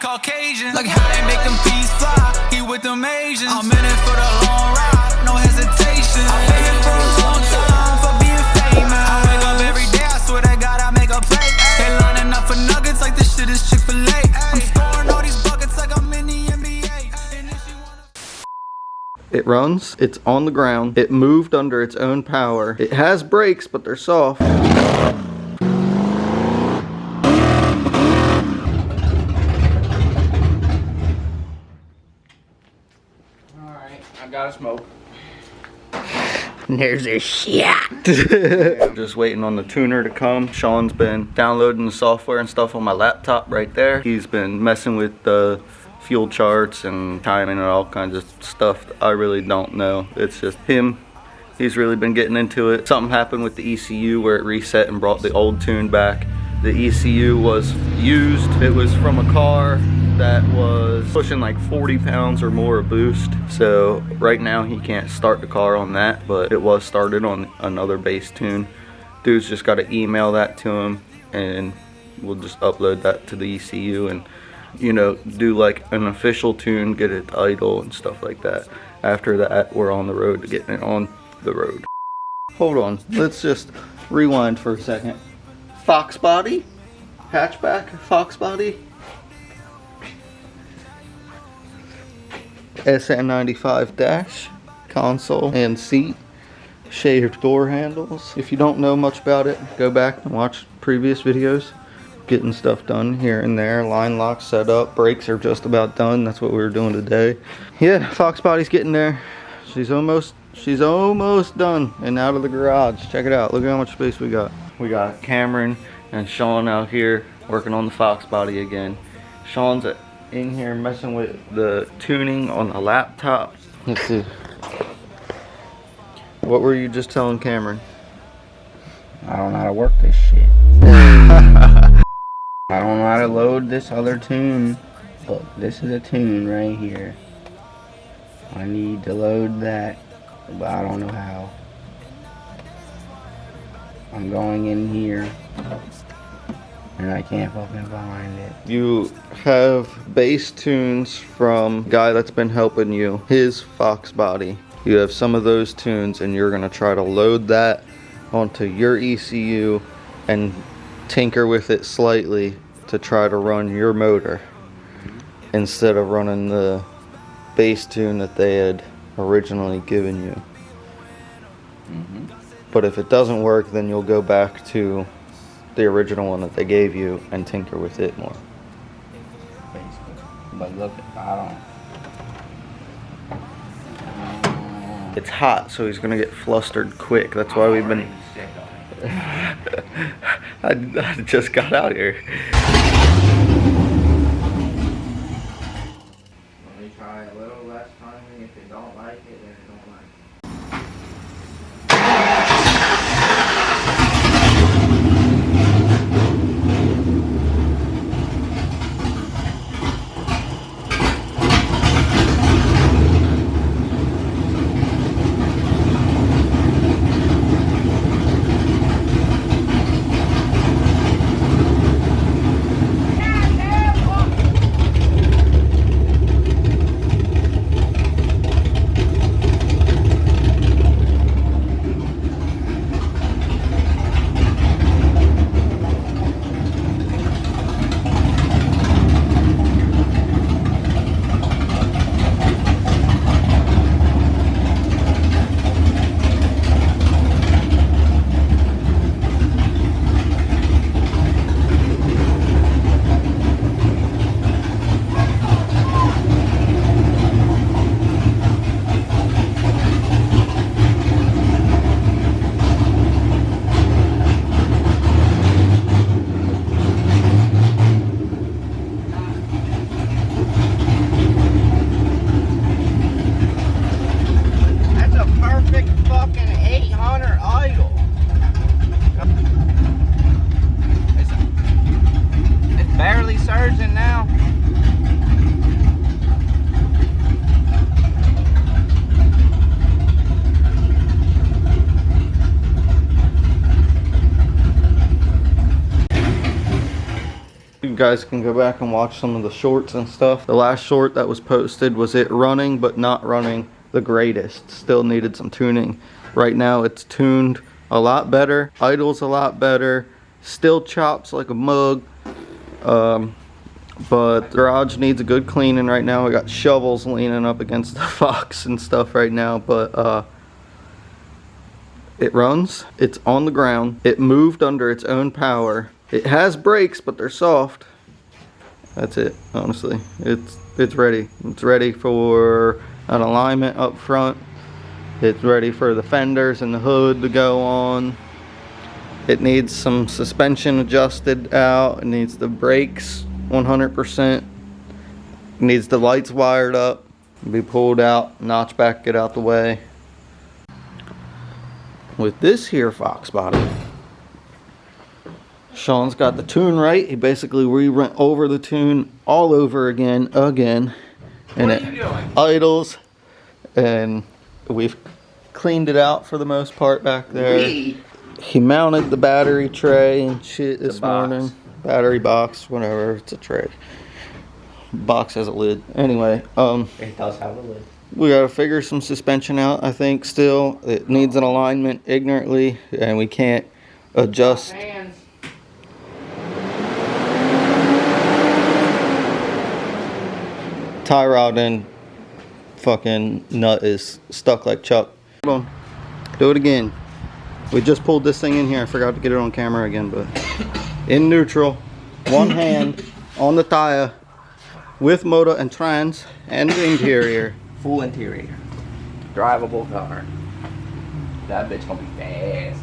Caucasian. Like how they make them peas fly. He with them Asians. I'm in it for the long ride, no hesitation. I've been here for a long time for being famous. I wake up every day, I swear to God I make a play. They lining up for nuggets like this shit is Chick-fil-A. I'm scoring all these buckets like I'm in the NBA. And if she wanna... It runs, it's on the ground, it moved under its own power. It has brakes, but they're soft. I gotta smoke. There's a shot. Just waiting on the tuner to come. Sean's been downloading the software and stuff on my laptop right there. He's been messing with the fuel charts and timing and all kinds of stuff that I really don't know. It's just him. He's really been getting into it. Something happened with the ECU where it reset and brought the old tune back. The ECU was used. It was from a car that was pushing like 40 pounds or more of boost. So right now he can't start the car on that, but it was started on another bass tune. Dude's just got to email that to him and we'll just upload that to the ECU and, you know, do like an official tune, get it idle and stuff like that. After that, we're on the road to getting it on the road. Hold on, let's just rewind for a second. Foxbody, hatchback, Foxbody. SN95 dash, console and seat, shaved door handles. If you don't know much about it, go back and watch previous videos. Getting stuff done here and there, line lock set up, brakes are just about done. That's what we were doing today. Yeah, Foxbody's getting there. She's almost done and out of the garage. Check it out, look at how much space we got. We got Cameron and Sean out here working on the Foxbody again. Sean's in here messing with the tuning on the laptop. Let's see. What were you just telling Cameron? I don't know how to work this shit. I don't know how to load this other tune. Look, this is a tune right here. I need to load that, but I don't know how. I'm going in here and I can't fucking find it. You have bass tunes from a guy that's been helping you, his Foxbody. You have some of those tunes and you're gonna try to load that onto your ECU and tinker with it slightly to try to run your motor instead of running the bass tune that they had originally given you. But if it doesn't work, then you'll go back to the original one that they gave you and tinker with it more. But look, I don't. It's hot, so he's gonna get flustered quick. That's why we've been... I just got out here. Let me try a little less timing. If they don't like it, then they don't like it. You guys can go back and watch some of the shorts and stuff. The last short that was posted was it running, but not running the greatest. Still needed some tuning. Right now it's tuned a lot better, idles a lot better, still chops like a mug, but the garage needs a good cleaning right now. We got shovels leaning up against the Fox and stuff right now, but it runs, it's on the ground, it moved under its own power. It has brakes, but they're soft. That's it, honestly. It's ready. It's ready for an alignment up front. It's ready for the fenders and the hood to go on. It needs some suspension adjusted out. It needs the brakes 100%. It needs the lights wired up, be pulled out, notch back, get out the way. With this here Fox body, Sean's got the tune right. He basically rewent over the tune all over again, and it idles, and we've cleaned it out for the most part back there. He mounted the battery tray and shit this morning. Battery box, whatever, it's a tray. Box has a lid. Anyway, It does have a lid. we gotta figure some suspension out, I think, still. It needs an alignment ignorantly, and we can't adjust. Tie rod and fucking nut is stuck like Chuck. Hold on. Do it again. We just pulled this thing in here. I forgot to get it on camera again, but in neutral, one hand on the tire with motor and trans and the interior. Full interior. Drivable car. That bitch gonna be fast.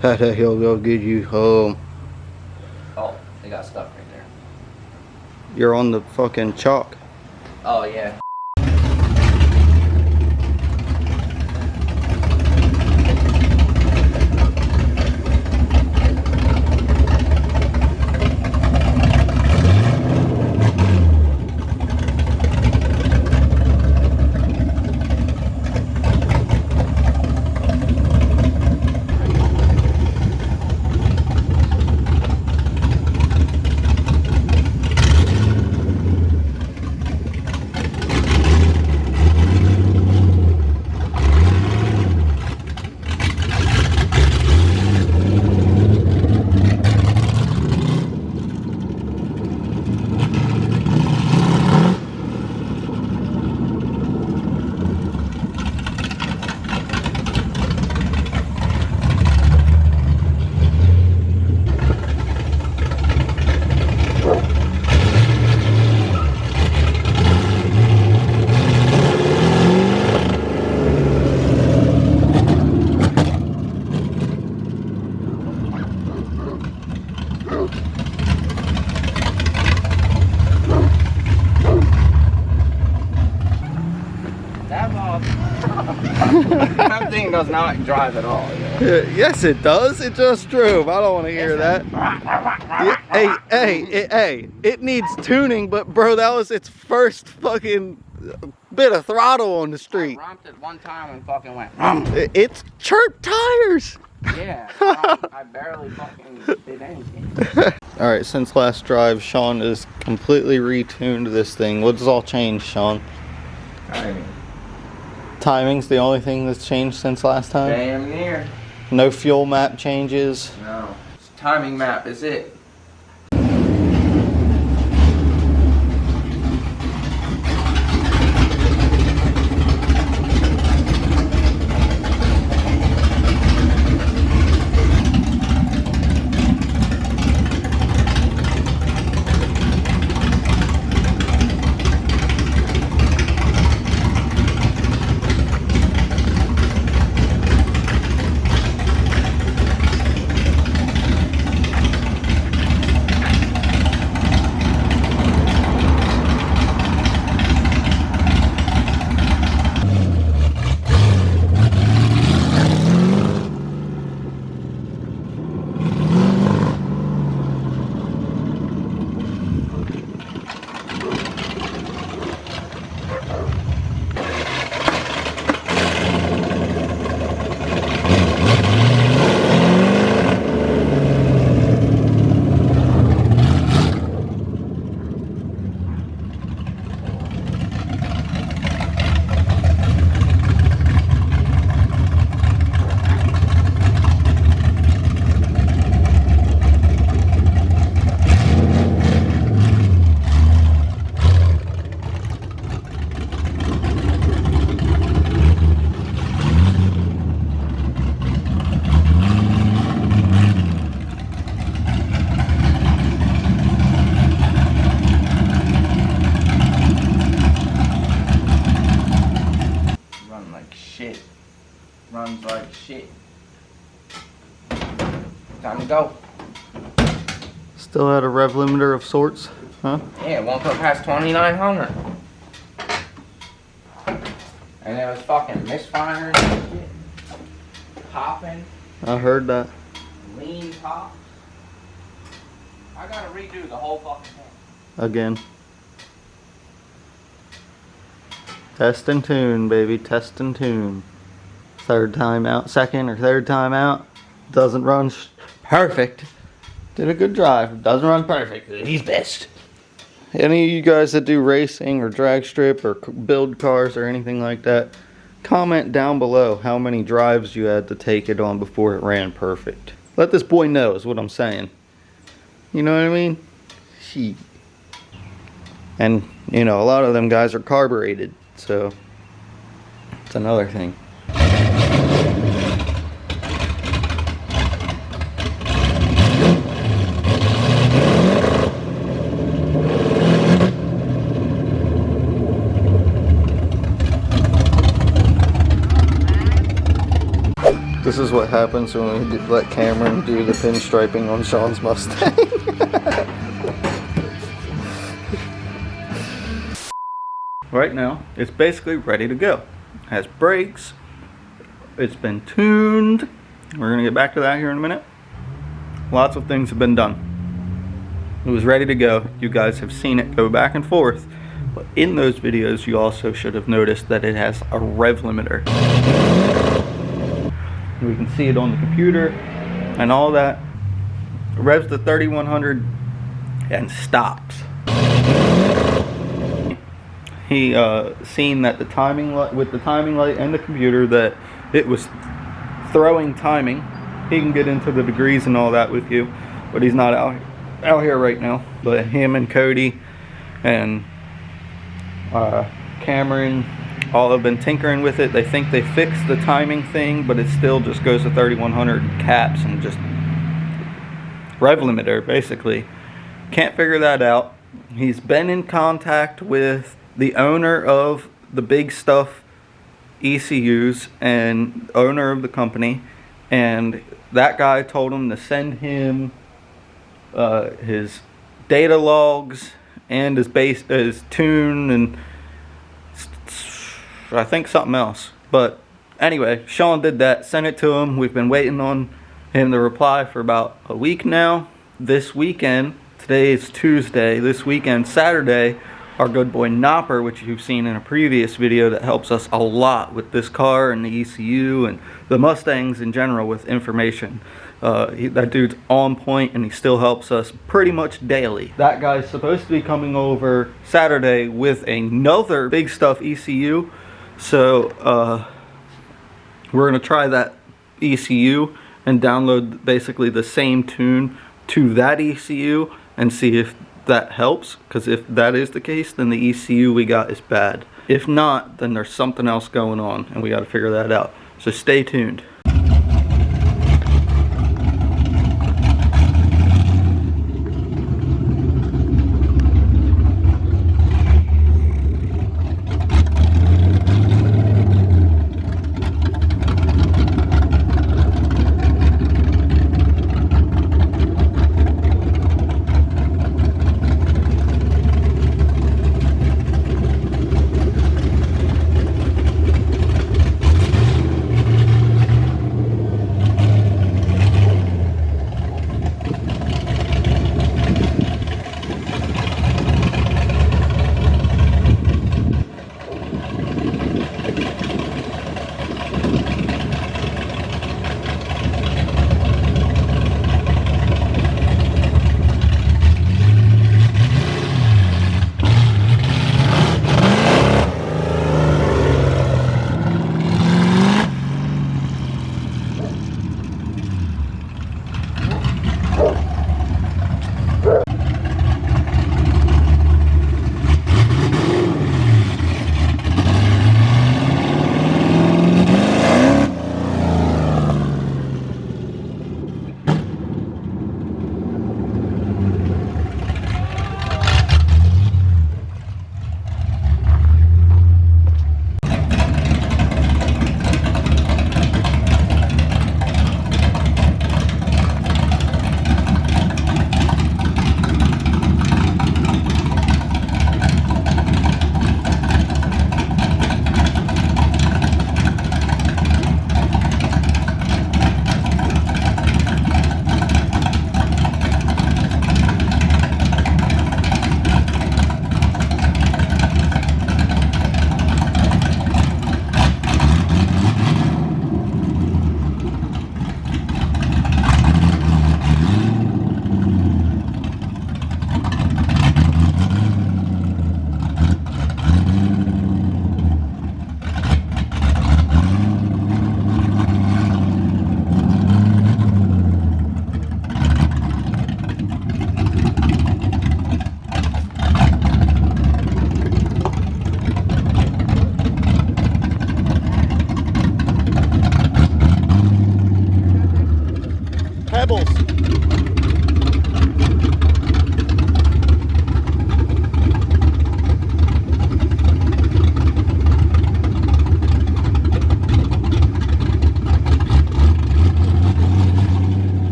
How the hell go get you home? Oh, they got stuck right there. You're on the fucking chalk. Oh yeah. That thing does not drive at all. Yes, it does. It just drove. I don't want to hear that. Hey, it needs tuning, but bro, that was its first fucking bit of throttle on the street. I romped it one time and fucking went. It's chirp tires. Yeah, I barely fucking did anything. Alright, since last drive, Sean has completely retuned this thing. What's all changed, Sean? Timing. Timing's the only thing that's changed since last time? Damn near. No fuel map changes? No. Timing map is it. Go. Still at a rev limiter of sorts, huh? Yeah, it won't go past 2,900. And it was fucking misfiring and shit. Popping. I heard that. Lean top. I gotta redo the whole fucking thing. Again. Test and tune, baby. Test and tune. Third time out, second or third time out. Doesn't run perfect. Did a good drive. Doesn't run perfect. He's best. Any of you guys that do racing or drag strip or build cars or anything like that, comment down below how many drives you had to take it on before it ran perfect. Let this boy know is what I'm saying. You know what I mean? Shit. And, you know, a lot of them guys are carbureted, so it's another thing. This is what happens when we let Cameron do the pinstriping on Sean's Mustang. Right now, it's basically ready to go. It has brakes. It's been tuned. We're gonna get back to that here in a minute. Lots of things have been done. It was ready to go. You guys have seen it go back and forth. But in those videos, you also should have noticed that it has a rev limiter. We can see it on the computer and all that. It revs to 3,100 and stops. He seen that the timing light, with the timing light and the computer, that it was throwing timing. He can get into the degrees and all that with you, but he's not out here right now. But him and Cody and Cameron all have been tinkering with it. They think they fixed the timing thing, but it still just goes to 3,100 caps and just rev limiter, basically. Can't figure that out. He's been in contact with the owner of the Big Stuff ECUs and owner of the company, and that guy told him to send him his data logs and his tune and I think something else. But anyway, Sean did that, sent it to him. We've been waiting on him to reply for about a week now. This weekend, today is Tuesday, this weekend, Saturday, our good boy Nopper, which you've seen in a previous video, that helps us a lot with this car and the ECU and the Mustangs in general with information. That dude's on point, and he still helps us pretty much daily. That guy's supposed to be coming over Saturday with another Big Stuff ECU. So we're gonna try that ECU and download basically the same tune to that ECU and see if that helps, because if that is the case, then the ECU we got is bad. If not, then there's something else going on and we got to figure that out. So stay tuned.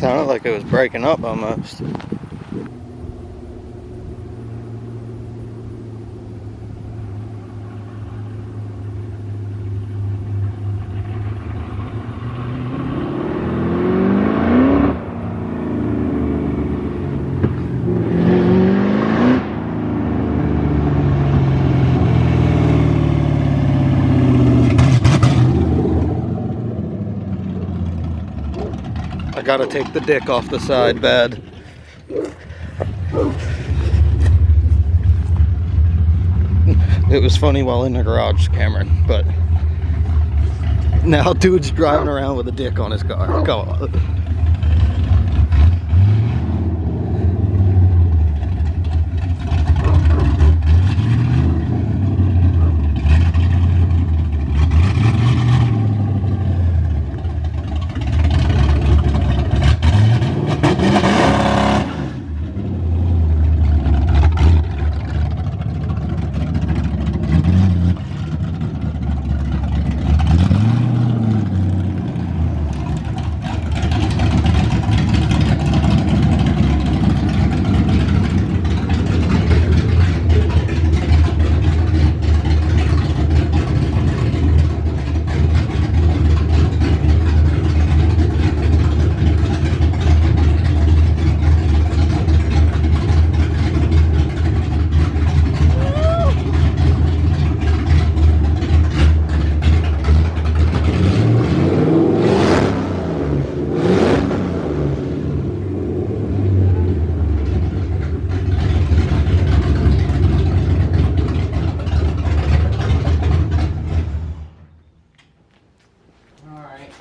Sounded like it was breaking up almost. I gotta take the dick off the side bed. It was funny while in the garage, Cameron, but now dude's driving around with a dick on his car. Come on.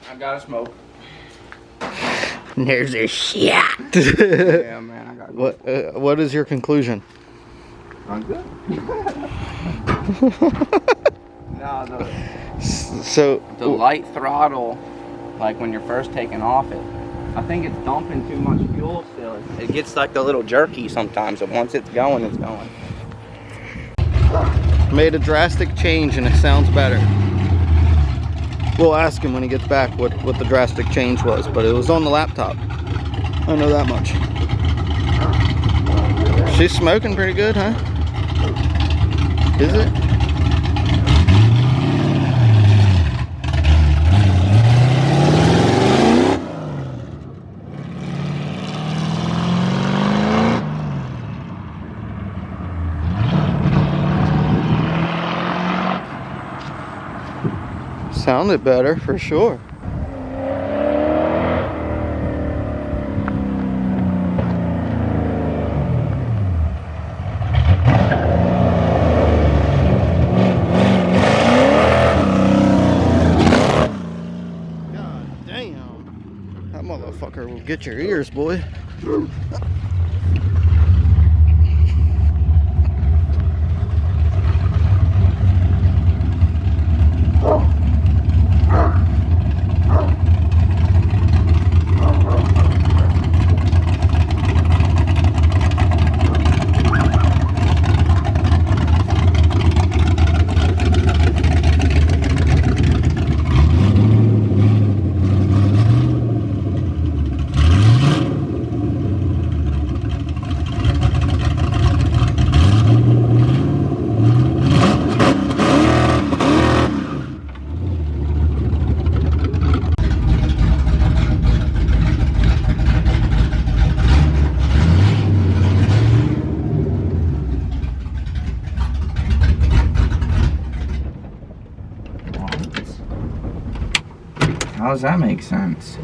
I gotta smoke. There's a shit. Yeah, man, I gotta What is your conclusion? I'm good. No, So the light throttle, like when you're first taking off it, I think it's dumping too much fuel still. It gets like a little jerky sometimes, but once it's going, it's going. made a drastic change and it sounds better. We'll ask him when he gets back what the drastic change was, but it was on the laptop. I know that much. She's smoking pretty good, huh? Is it? Sounded better for sure. God damn. That motherfucker will get your ears, boy. How does that make sense?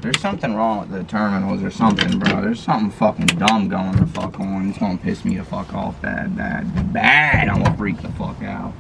There's something wrong with the terminals or something, bro. There's something fucking dumb going the fuck on. It's gonna piss me the fuck off bad. I'm gonna freak the fuck out.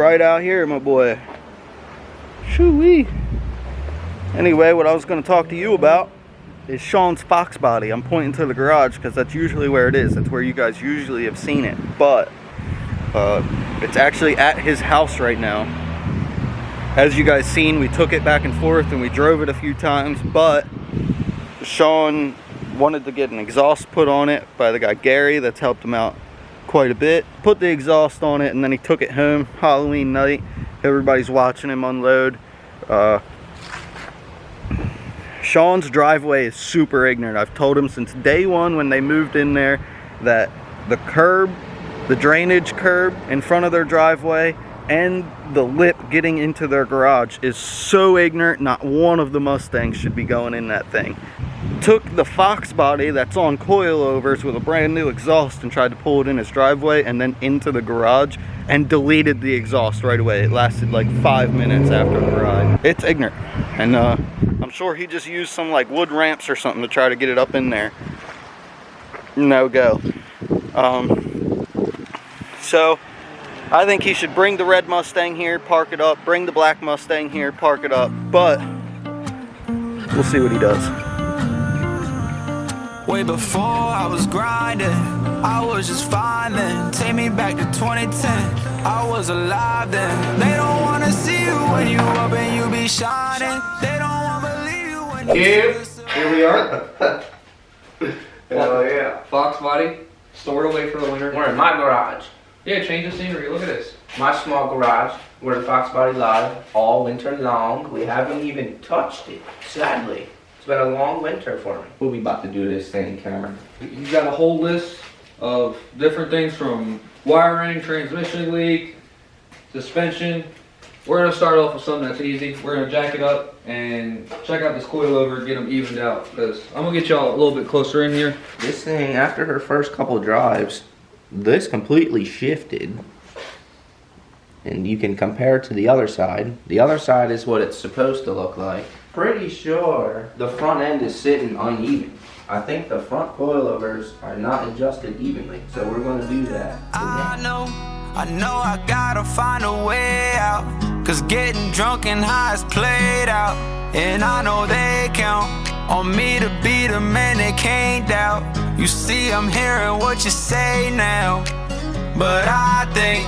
right out here, my boy. Shoo-wee. Anyway, what I was going to talk to you about is Sean's Fox Body. I'm pointing to the garage because that's usually where it is. That's where you guys usually have seen it. But it's actually at his house right now. As you guys seen, we took it back and forth and we drove it a few times, but Sean wanted to get an exhaust put on it by the guy Gary that's helped him out quite a bit. Put the exhaust on it and then he took it home Halloween night. Everybody's watching him unload. Sean's driveway is super ignorant. I've told him since day one when they moved in there that the curb, the drainage curb in front of their driveway and the lip getting into their garage is so ignorant. Not one of the Mustangs should be going in that thing. Took the Fox body that's on coilovers with a brand new exhaust and tried to pull it in his driveway and then into the garage and deleted the exhaust right away. It lasted like 5 minutes after the ride. It's ignorant. And I'm sure he just used some like wood ramps or something to try to get it up in there. No go. So I think he should bring the red Mustang here, park it up, bring the black Mustang here, park it up, but we'll see what he does. Way before I was grinding, I was just fine then. Take me back to 2010, I was alive then. They don't wanna see you when you up and you be shining. They don't wanna believe you when you Here we are. Hell yeah. Fox Body, stored away for the winter. We're in my garage. Yeah, change the scenery, look at this. My small garage, where the Fox Body live all winter long. We haven't even touched it, sadly. It's been a long winter for me. What we about to do this thing, Cameron? He's got a whole list of different things from wiring, transmission leak, suspension. We're gonna start off with something that's easy. We're gonna jack it up and check out this coilover, get them evened out. Because I'm gonna get y'all a little bit closer in here. This thing, after her first couple drives, this completely shifted. And you can compare it to the other side. The other side is what it's supposed to look like. Pretty sure the front end is sitting uneven. I think the front coilovers are not adjusted evenly, so we're gonna do that. I know I gotta find a way out. Cause getting drunk and high is played out. And I know they count on me to be the man they can't doubt. You see, I'm hearing what you say now, but I think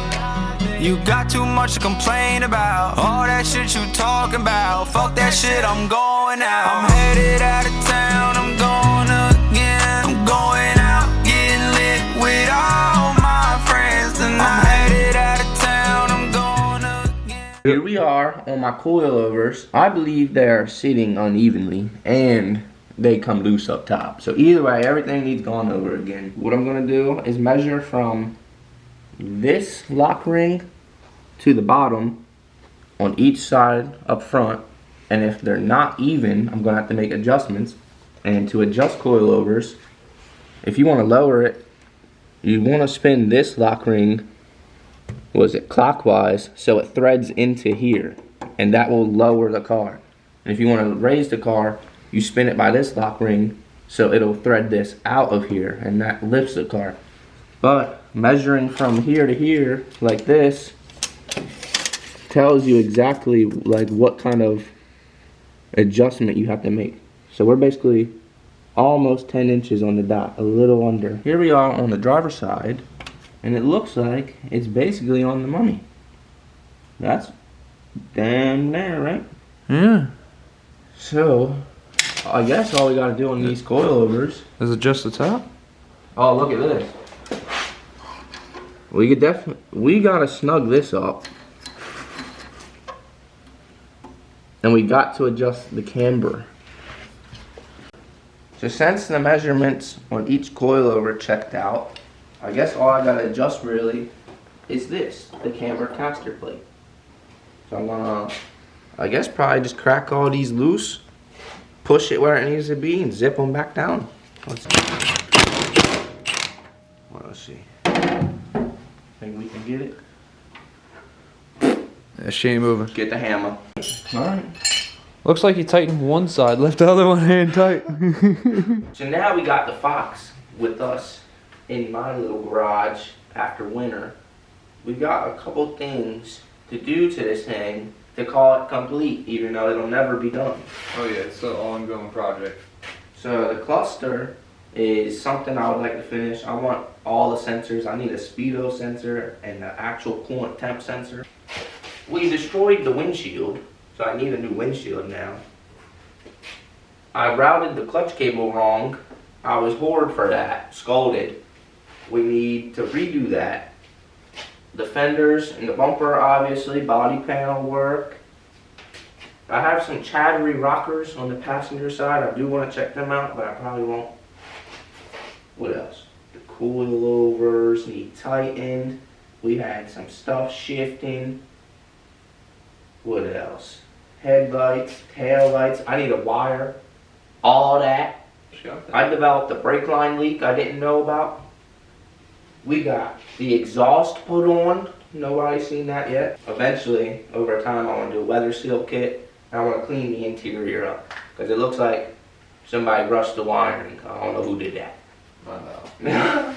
you got too much to complain about. All that shit you talking about, fuck that shit, I'm going out. I'm headed out of town, I'm going again. I'm going out, getting lit with all my friends tonight. I'm headed out of town, I'm going again. Here we are on my coilovers. I believe they're sitting unevenly and they come loose up top. So either way, everything needs gone over again. What I'm gonna do is measure from this lock ring to the bottom on each side up front, and if they're not even, I'm gonna have to make adjustments. And to adjust coilovers, if you want to lower it, you want to spin this lock ring, clockwise, so it threads into here, and that will lower the car. And if you want to raise the car, you spin it by this lock ring, so it'll thread this out of here, and that lifts the car. But measuring from here to here, like this, tells you exactly like what kind of adjustment you have to make. So we're basically almost 10 inches on the dot, a little under. Here we are on the driver's side, and it looks like it's basically on the money. That's damn there, right? Yeah. So I guess all we gotta do on these coilovers Is it just the top? Oh, look at this. We gotta snug this up. And we got to adjust the camber. So since the measurements on each coilover checked out, I guess all I gotta adjust really is this, the camber caster plate. So I'm gonna, I guess probably just crack all these loose, push it where it needs to be, and zip them back down. Let's see. Think we can get it? Yeah, she ain't moving. Get the hammer. Alright. Looks like you tightened one side, left the other one hand tight. So now we got the Fox with us in my little garage after winter. We got a couple things to do to this thing to call it complete, even though it'll never be done. Oh yeah, it's an ongoing project. So the cluster is something I would like to finish. I want all the sensors. I need a speedo sensor and the actual coolant temp sensor. We destroyed the windshield, so I need a new windshield now. I routed the clutch cable wrong. I was whored for that, scolded. We need to redo that. The fenders and the bumper, obviously, body panel work. I have some chattery rockers on the passenger side. I do want to check them out, but I probably won't. What else? The coilovers need tightened. We had some stuff shifting. What else? Headlights, tail lights. I need a wire. All that. I developed a brake line leak I didn't know about. We got the exhaust put on. Nobody's seen that yet. Eventually, over time, I want to do a weather seal kit. And I want to clean the interior up. Because it looks like somebody rushed the wiring. I don't know who did that. I know.